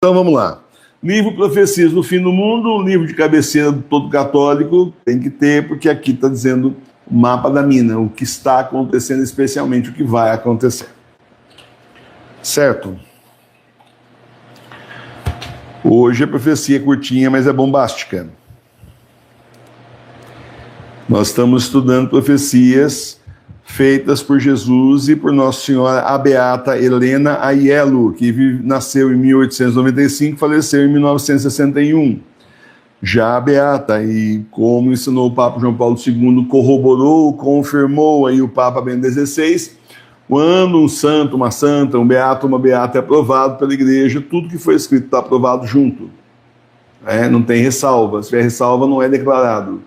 Então vamos lá. Livro Profecias do Fim do Mundo, um livro de cabeceira do todo católico, tem que ter, porque aqui está dizendo o mapa da mina, o que está acontecendo, especialmente o que vai acontecer. Certo? Hoje a profecia é curtinha, mas é bombástica. Nós estamos estudando profecias feitas por Jesus e por Nossa Senhora a Beata Helena Aiello, que nasceu em 1895 e faleceu em 1961. Já a Beata, e como ensinou o Papa João Paulo II, corroborou, confirmou aí o Papa Bento XVI, quando um santo, uma santa, um beato, uma beata é aprovado pela Igreja, tudo que foi escrito está aprovado junto. Não tem ressalva. Se tiver ressalva, não é declarado.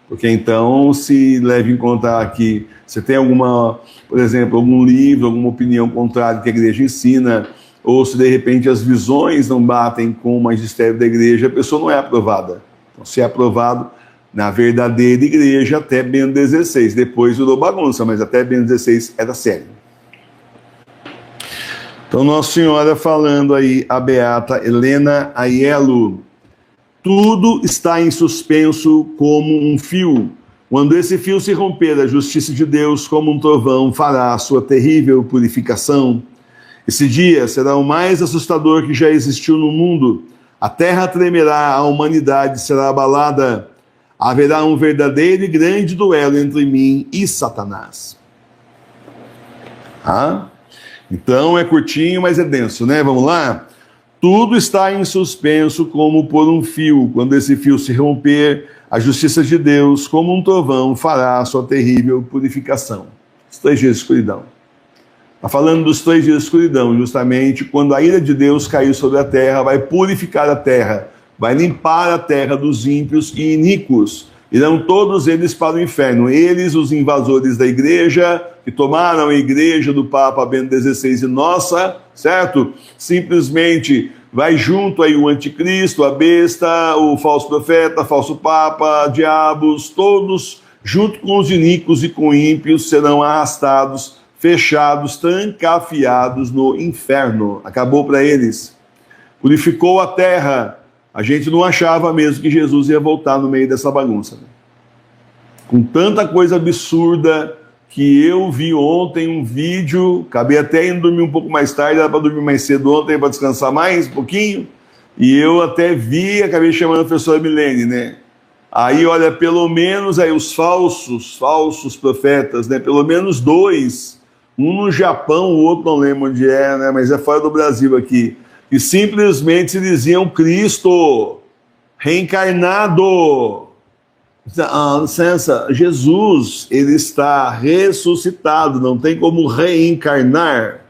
Porque então se leve em conta que você tem alguma, por exemplo, algum livro, alguma opinião contrária que a Igreja ensina, ou se de repente as visões não batem com o magistério da Igreja, a pessoa não é aprovada. Então, se é aprovado na verdadeira Igreja até Bento XVI, depois virou bagunça, mas até Bento XVI era sério. Então Nossa Senhora falando aí a Beata Helena Aiello: tudo está em suspenso como um fio. Quando esse fio se romper, a justiça de Deus, como um trovão, fará a sua terrível purificação. Esse dia será o mais assustador que já existiu no mundo. A terra tremerá, a humanidade será abalada. Haverá um verdadeiro e grande duelo entre mim e Satanás. Então é curtinho, mas é denso, né? Vamos lá? Tudo está em suspenso como por um fio. Quando esse fio se romper, a justiça de Deus, como um trovão, fará a sua terrível purificação. Os 3 dias de escuridão. Está falando dos 3 dias de escuridão, justamente quando a ira de Deus cair sobre a terra, vai purificar a terra, vai limpar a terra dos ímpios e iníquos. Irão todos eles para o inferno. Eles, os invasores da igreja, que tomaram a igreja do Papa Bento XVI e nossa, certo? Simplesmente vai junto aí o anticristo, a besta, o falso profeta, falso papa, diabos, todos junto com os iníquos e com ímpios serão arrastados, fechados, trancafiados no inferno. Acabou para eles. Purificou a terra. A gente não achava mesmo que Jesus ia voltar no meio dessa bagunça. Com tanta coisa absurda que eu vi ontem um vídeo, acabei até indo dormir um pouco mais tarde, era para dormir mais cedo ontem, para descansar mais um pouquinho, e eu até vi, acabei chamando a professora Milene, né? Aí, olha, pelo menos aí os falsos profetas, né? Pelo menos 2, um no Japão, o outro não lembro onde é, né? Mas é fora do Brasil aqui, e simplesmente se diziam Cristo reencarnado. Licença, Jesus, ele está ressuscitado, não tem como reencarnar.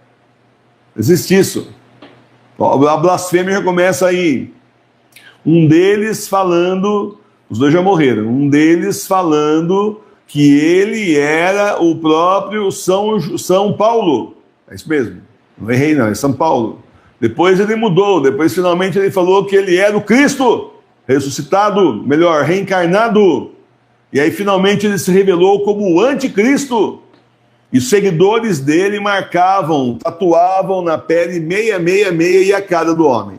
Existe isso. A blasfêmia já começa aí. Um deles falando, os 2 já morreram, um deles falando que ele era o próprio São Paulo. É isso mesmo, não errei não, é São Paulo. Depois ele mudou, depois finalmente ele falou que ele era o Cristo ressuscitado, melhor, reencarnado. E aí finalmente ele se revelou como o anticristo. E os seguidores dele marcavam, tatuavam na pele 666 e a cara do homem.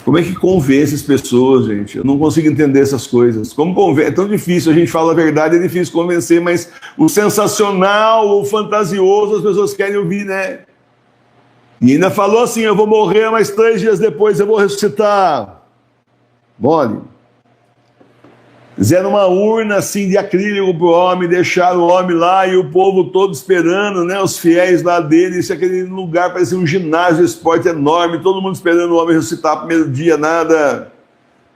Como é que convence as pessoas, gente? Eu não consigo entender essas coisas. Como convence? É tão difícil, a gente fala a verdade, é difícil convencer, mas o sensacional, o fantasioso, as pessoas querem ouvir, né? E ainda falou assim, eu vou morrer, mas 3 dias depois eu vou ressuscitar. Mole. Fizeram uma urna assim de acrílico para o homem, deixaram o homem lá e o povo todo esperando, né? Os fiéis lá dele, isso, aquele lugar parecia um ginásio de esporte enorme, todo mundo esperando o homem ressuscitar. Primeiro dia, nada.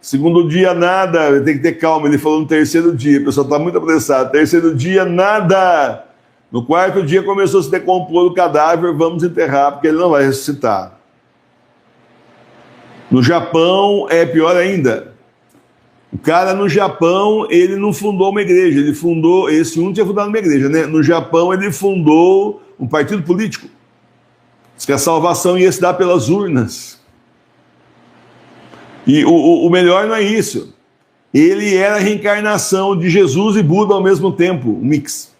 Segundo dia, nada. Tem que ter calma, ele falou no 3º dia, o pessoal está muito apressado. 3º dia, nada. No 4º dia começou a se decompor o cadáver, vamos enterrar, porque ele não vai ressuscitar. No Japão é pior ainda. O cara no Japão, ele não fundou uma igreja, ele fundou, esse um tinha fundado uma igreja, né? No Japão ele fundou um partido político. Diz que a salvação ia se dar pelas urnas. E o melhor não é isso. Ele era a reencarnação de Jesus e Buda ao mesmo tempo, um mix.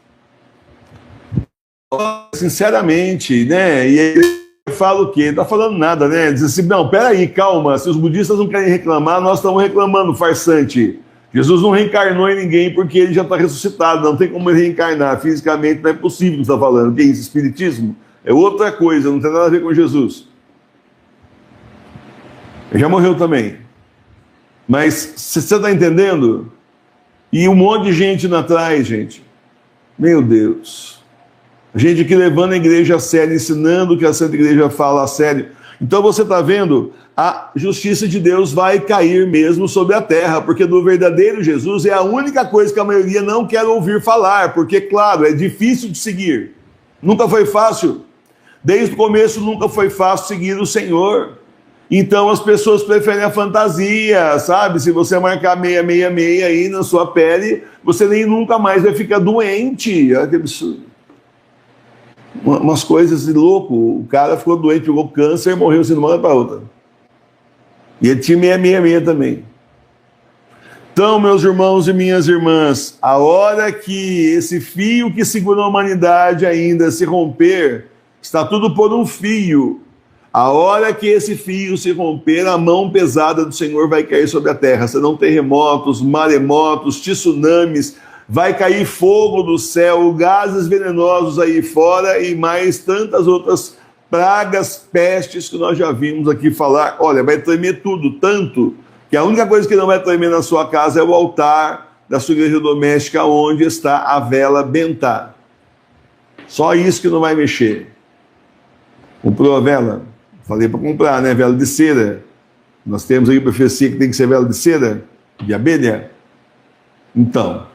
Sinceramente, né? E ele fala o quê? Ele está falando nada, né? Diz assim, não, peraí, calma, se os budistas não querem reclamar, nós estamos reclamando, farsante. Jesus não reencarnou em ninguém porque ele já está ressuscitado, não tem como ele reencarnar, fisicamente não é possível que você está falando. Que é isso, espiritismo? É outra coisa, não tem nada a ver com Jesus. Ele já morreu também. Mas você está entendendo? E um monte de gente indo atrás, gente. Meu Deus. Gente que levando a igreja a sério, ensinando o que a Santa Igreja fala a sério. Então você está vendo, a justiça de Deus vai cair mesmo sobre a terra, porque do verdadeiro Jesus é a única coisa que a maioria não quer ouvir falar, porque, claro, é difícil de seguir. Nunca foi fácil. Desde o começo nunca foi fácil seguir o Senhor. Então as pessoas preferem a fantasia, sabe? Se você marcar 666 aí na sua pele, você nem nunca mais vai ficar doente. Olha que absurdo. Umas coisas de louco. O cara ficou doente, pegou câncer e morreu assim de uma hora para outra. E ele tinha 666 também. Então, meus irmãos e minhas irmãs, a hora que esse fio que segura a humanidade ainda se romper, está tudo por um fio. A hora que esse fio se romper, a mão pesada do Senhor vai cair sobre a terra. Serão terremotos, maremotos, tsunamis, vai cair fogo do céu, gases venenosos aí fora e mais tantas outras pragas, pestes que nós já vimos aqui falar. Olha, vai tremer tudo, tanto que a única coisa que não vai tremer na sua casa é o altar da sua igreja doméstica, onde está a vela bentá. Só isso que não vai mexer. Comprou a vela? Falei para comprar, né? Vela de cera. Nós temos aí profecia que tem que ser vela de cera, de abelha. Então,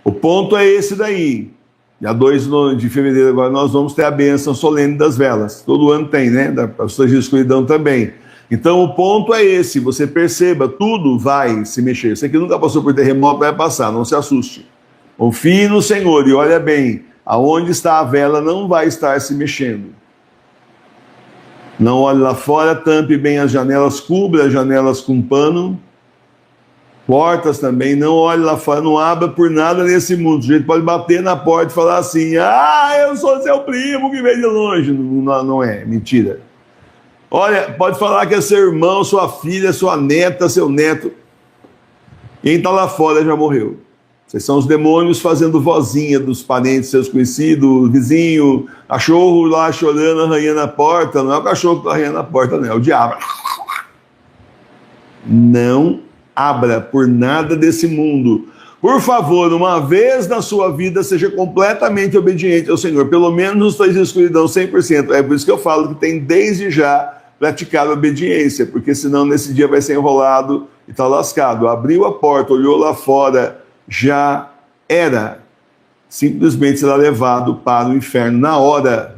o ponto é esse daí. Dia 2 de fevereiro agora nós vamos ter a bênção solene das velas. Todo ano tem, né? Da pastora de escuridão também. Então o ponto é esse. Você perceba, tudo vai se mexer. Você que nunca passou por terremoto vai passar, não se assuste. Confie no Senhor e olha bem. Aonde está a vela não vai estar se mexendo. Não olhe lá fora, tampe bem as janelas, cubra as janelas com pano, portas também, não olhe lá fora, não abra por nada nesse mundo. O sujeito pode bater na porta e falar assim, eu sou seu primo que veio de longe. Não é, mentira. Olha, pode falar que é seu irmão, sua filha, sua neta, seu neto. Quem está lá fora já morreu. Vocês são os demônios fazendo vozinha dos parentes, seus conhecidos, vizinho, cachorro lá chorando, arranhando a porta. Não é o cachorro que está arranhando a porta, não, é o diabo. Não abra por nada desse mundo. Por favor, uma vez na sua vida, seja completamente obediente ao Senhor. Pelo menos nos 3 dias de escuridão, 100%. É por isso que eu falo que tem desde já praticado a obediência, porque senão nesse dia vai ser enrolado e está lascado. Abriu a porta, olhou lá fora, já era, simplesmente será levado para o inferno na hora.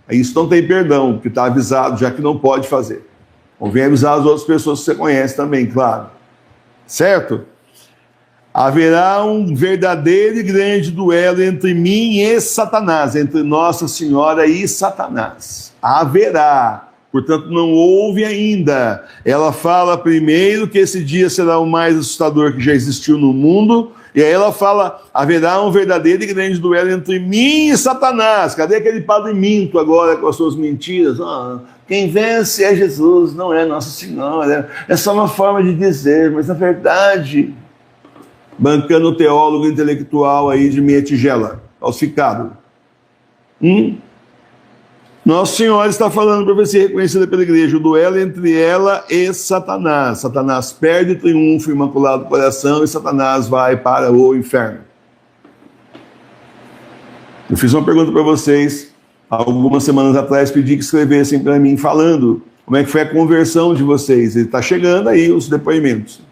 Isso não tem perdão, porque está avisado, já que não pode fazer. Convém avisar as outras pessoas que você conhece também, claro. Certo? Haverá um verdadeiro e grande duelo entre mim e Satanás, entre Nossa Senhora e Satanás. Haverá. Portanto, não houve ainda. Ela fala primeiro que esse dia será o mais assustador que já existiu no mundo. E aí ela fala, haverá um verdadeiro e grande duelo entre mim e Satanás. Cadê aquele padre minto agora com as suas mentiras? Quem vence é Jesus, não é Nossa Senhora. É só uma forma de dizer, mas na verdade, bancando o teólogo intelectual aí de meia tigela, falsificado. Nossa Senhora está falando profecia reconhecida pela igreja, o duelo entre ela e Satanás. Satanás perde, triunfa, imaculado coração, e Satanás vai para o inferno. Eu fiz uma pergunta para vocês, algumas semanas atrás, pedi que escrevessem para mim, falando como é que foi a conversão de vocês. Ele está chegando aí os depoimentos.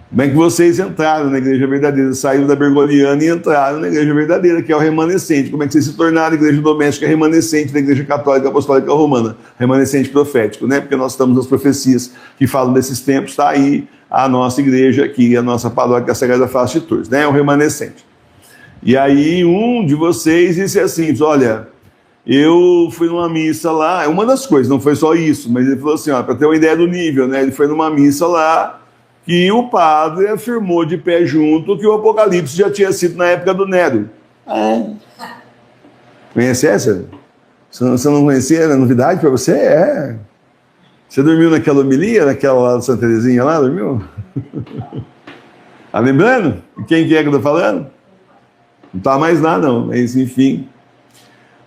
Como é que vocês entraram na igreja verdadeira, saíram da Bergoliana e entraram na igreja verdadeira, que é o remanescente. Como é que vocês se tornaram a igreja doméstica remanescente da igreja católica apostólica romana, remanescente profético, né? Porque nós estamos nas profecias que falam desses tempos, está aí a nossa igreja aqui, a nossa paróquia Sagrada Face de Tours, né? O remanescente. E aí um de vocês disse assim, olha, eu fui numa missa lá, é uma das coisas, não foi só isso, mas ele falou assim, para ter uma ideia do nível, né? Ele foi numa missa lá, que o padre afirmou de pé junto que o Apocalipse já tinha sido na época do Nero. Conhece essa? Você não conhecia? Era novidade para você? É. Você dormiu naquela homilia, naquela lá de Santa Teresinha lá, dormiu? Tá lembrando? Quem que é que eu tô falando? Não tá mais nada, não. Mas, enfim.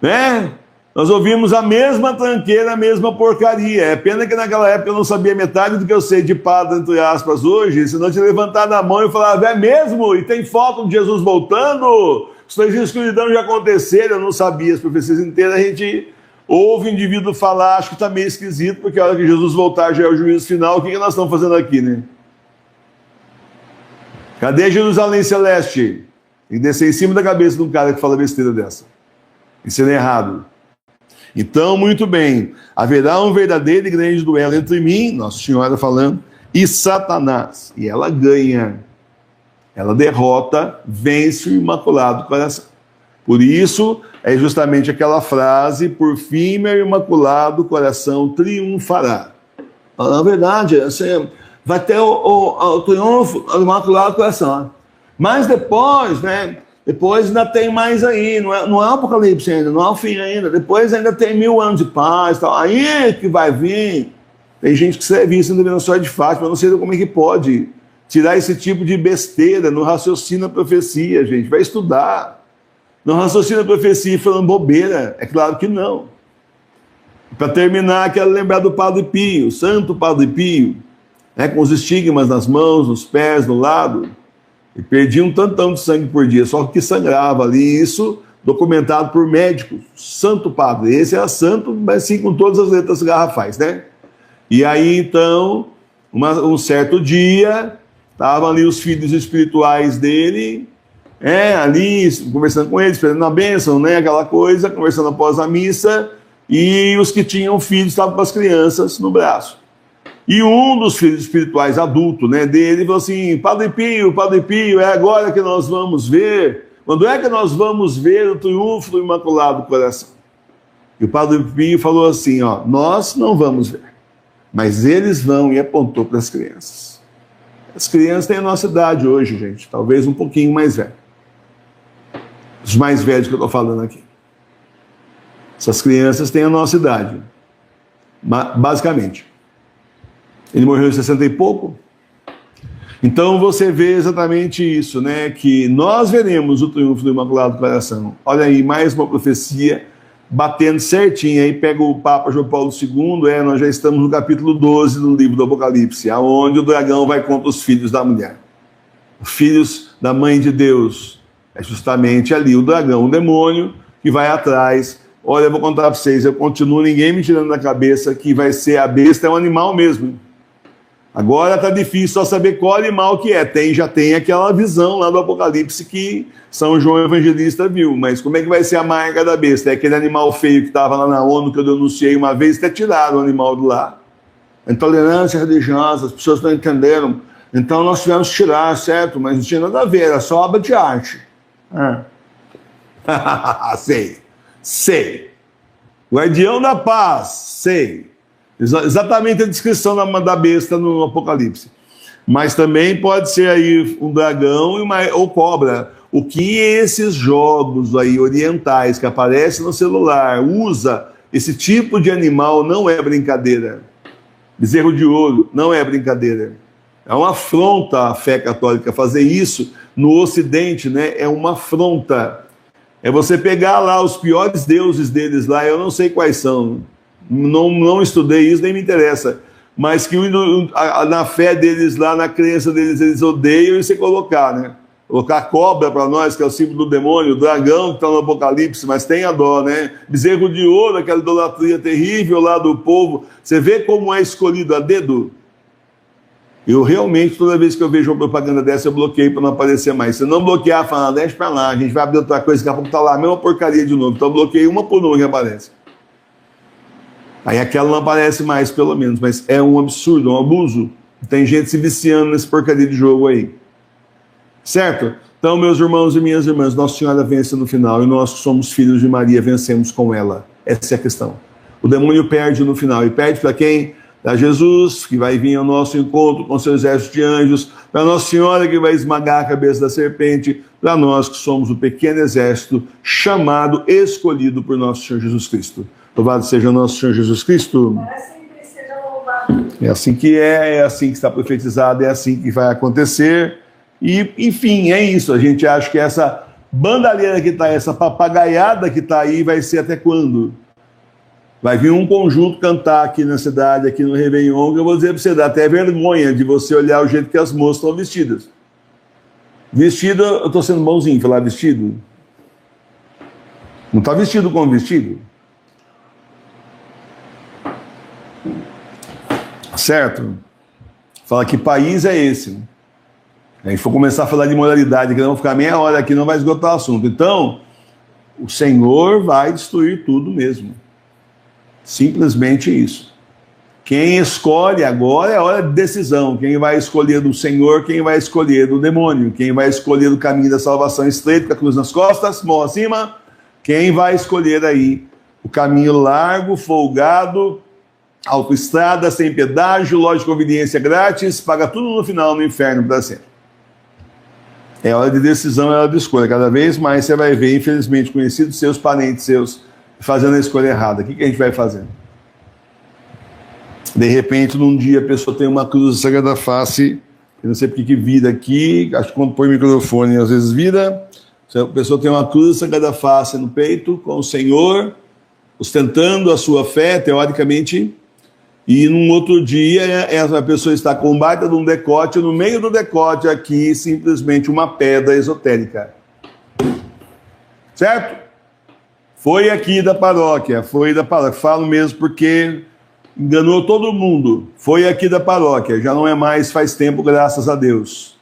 Né? Nós ouvimos a mesma tranqueira, a mesma porcaria. É pena que naquela época eu não sabia metade do que eu sei de padre, entre aspas, hoje. Senão eu tinha levantado a mão e falado, é mesmo? E tem foto de Jesus voltando? Os 3 dias de escuridão já aconteceram, eu não sabia as profecias inteiras. A gente ouve o indivíduo falar, acho que está meio esquisito, porque a hora que Jesus voltar já é o juízo final. O que nós estamos fazendo aqui, né? Cadê Jerusalém Celeste? Tem que descer em cima da cabeça de um cara que fala besteira dessa. Isso é errado. Então, muito bem, haverá um verdadeiro e grande duelo entre mim, Nossa Senhora falando, e Satanás. E ela ganha. Ela derrota, vence o Imaculado Coração. Por isso, é justamente aquela frase, por fim, meu Imaculado Coração triunfará. Na verdade, assim, vai ter o triunfo do Imaculado Coração. Mas depois, né? Depois ainda tem mais aí, não é o Apocalipse ainda, não é o fim ainda. Depois ainda tem 1000 anos de paz, tal. Aí que vai vir. Tem gente que escreve isso no Só de Fátima, eu não sei como é que pode tirar esse tipo de besteira, não raciocina a profecia, gente. Vai estudar. Não raciocina a profecia falando bobeira. É claro que não. Para terminar, quero lembrar do Padre Pio, Santo Padre Pio, né, com os estigmas nas mãos, nos pés, no lado. E perdia um tantão de sangue por dia, só que sangrava ali, isso documentado por médicos, Santo Padre, esse era santo, mas sim com todas as letras garrafais, né? E aí, então, um certo dia, estavam ali os filhos espirituais dele, ali, conversando com eles, esperando a bênção, né, aquela coisa, conversando após a missa, e os que tinham filhos estavam com as crianças no braço. E um dos filhos espirituais adulto, né, dele falou assim, Padre Pio, é agora que nós vamos ver, quando é que nós vamos ver o triunfo do Imaculado Coração? E o Padre Pio falou assim, ó, nós não vamos ver, mas eles vão, e apontou para as crianças. As crianças têm a nossa idade hoje, gente, talvez um pouquinho mais velho. Os mais velhos que eu estou falando aqui. Essas crianças têm a nossa idade, basicamente. Ele morreu em 60 e pouco. Então você vê exatamente isso, né? Que nós veremos o triunfo do Imaculado Coração. Olha aí, mais uma profecia batendo certinho. Aí pega o Papa João Paulo II, nós já estamos no capítulo 12 do livro do Apocalipse, onde o dragão vai contra os filhos da mulher. Os filhos da mãe de Deus. É justamente ali o dragão, o demônio, que vai atrás. Olha, eu vou contar para vocês, eu continuo, ninguém me tirando da cabeça que vai ser a besta, é um animal mesmo. Agora está difícil só saber qual animal que é. Já tem aquela visão lá do Apocalipse que São João Evangelista viu. Mas como é que vai ser a marca da besta? É aquele animal feio que estava lá na ONU que eu denunciei uma vez, até tiraram o animal de lá. Intolerância religiosa, as pessoas não entenderam. Então nós tivemos que tirar, certo? Mas não tinha nada a ver, era só obra de arte. Sei. Guardião da paz, sei. Exatamente a descrição da besta no Apocalipse. Mas também pode ser aí um dragão ou cobra. O que esses jogos aí orientais que aparecem no celular usa esse tipo de animal não é brincadeira. Bezerro de ouro não é brincadeira. É uma afronta à fé católica. Fazer isso no Ocidente, né, é uma afronta. É você pegar lá os piores deuses deles lá, eu não sei quais são. Não estudei isso, nem me interessa, mas que na fé deles lá, na crença deles, eles odeiam e você colocar, né? Colocar cobra para nós, que é o símbolo do demônio, o dragão que está no Apocalipse, mas tem a dó, né? Bezerro de ouro, aquela idolatria terrível lá do povo. Você vê como é escolhido a dedo? Eu realmente, toda vez que eu vejo uma propaganda dessa, eu bloqueio para não aparecer mais. Se não bloquear, fala, deixa para lá, a gente vai abrir outra coisa, daqui a pouco está lá a mesma porcaria de novo. Então eu bloqueio uma por uma que aparece. Aí aquela não aparece mais, pelo menos, mas é um absurdo, um abuso. Tem gente se viciando nesse porcaria de jogo aí. Certo? Então, meus irmãos e minhas irmãs, Nossa Senhora vence no final, e nós que somos filhos de Maria vencemos com ela. Essa é a questão. O demônio perde no final. E perde para quem? Para Jesus, que vai vir ao nosso encontro com seu exército de anjos, para Nossa Senhora, que vai esmagar a cabeça da serpente, para nós que somos o pequeno exército chamado, escolhido por nosso Senhor Jesus Cristo. Louvado seja o nosso Senhor Jesus Cristo. Para sempre seja louvado. É assim que é assim que está profetizado, é assim que vai acontecer. E, enfim, é isso. A gente acha que essa bandalheira que está aí, essa papagaiada que está aí, vai ser até quando? Vai vir um conjunto cantar aqui na cidade, aqui no Réveillon, que eu vou dizer para você, dá até vergonha de você olhar o jeito que as moças estão vestidas. Vestido, eu estou sendo bonzinho falar vestido? Não está vestido como vestido? Certo? Fala que país é esse? A gente for começar a falar de moralidade, que não vamos ficar meia hora aqui, não vai esgotar o assunto. Então, o Senhor vai destruir tudo mesmo. Simplesmente isso. Quem escolhe agora é a hora de decisão. Quem vai escolher do Senhor, quem vai escolher do demônio, quem vai escolher do caminho da salvação estreito, com a cruz nas costas, mão acima, quem vai escolher aí o caminho largo, folgado, autoestrada, sem pedágio, loja de conveniência grátis, paga tudo no final no inferno para sempre. É hora de decisão, é hora de escolha. Cada vez mais você vai ver, infelizmente, conhecidos seus, parentes seus, fazendo a escolha errada. O que a gente vai fazendo? De repente, num dia, a pessoa tem uma cruz cega da face, eu não sei porque que vira aqui, acho que quando põe o microfone, às vezes vira. A pessoa tem uma cruz cega da face no peito, com o Senhor, ostentando a sua fé, teoricamente, e num outro dia, essa pessoa está com um baita de um decote, no meio do decote aqui, simplesmente uma pedra esotérica. Certo? Foi aqui da paróquia, falo mesmo porque enganou todo mundo. Foi aqui da paróquia, já não é mais faz tempo, graças a Deus.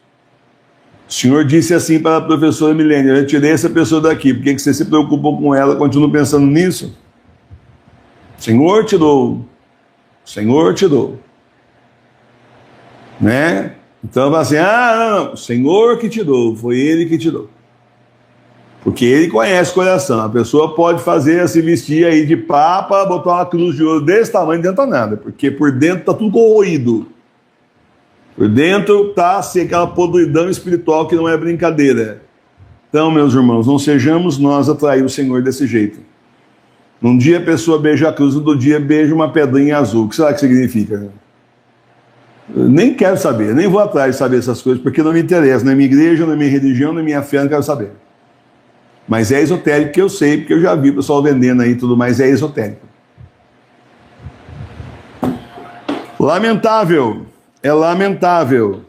O Senhor disse assim para a professora Milênia: eu tirei essa pessoa daqui, por que você se preocupou com ela, continua pensando nisso? O Senhor tirou. O Senhor tirou. Né? Então, assim, não, o Senhor que tirou, foi Ele que tirou. Porque Ele conhece o coração. A pessoa pode fazer, se vestir aí de papa, botar uma cruz de ouro desse tamanho, não adianta nada, porque por dentro está tudo corroído. Por dentro está assim, aquela podridão espiritual que não é brincadeira. Então, meus irmãos, não sejamos nós a trair o Senhor desse jeito. Num dia a pessoa beija a cruz, no outro dia beija uma pedrinha azul. O que será que significa? Eu nem quero saber, nem vou atrás de saber essas coisas, porque não me interessa, não é minha igreja, não é minha religião, não é minha fé, não quero saber. Mas é esotérico que eu sei, porque eu já vi o pessoal vendendo aí e tudo mais, é esotérico. Lamentável, é lamentável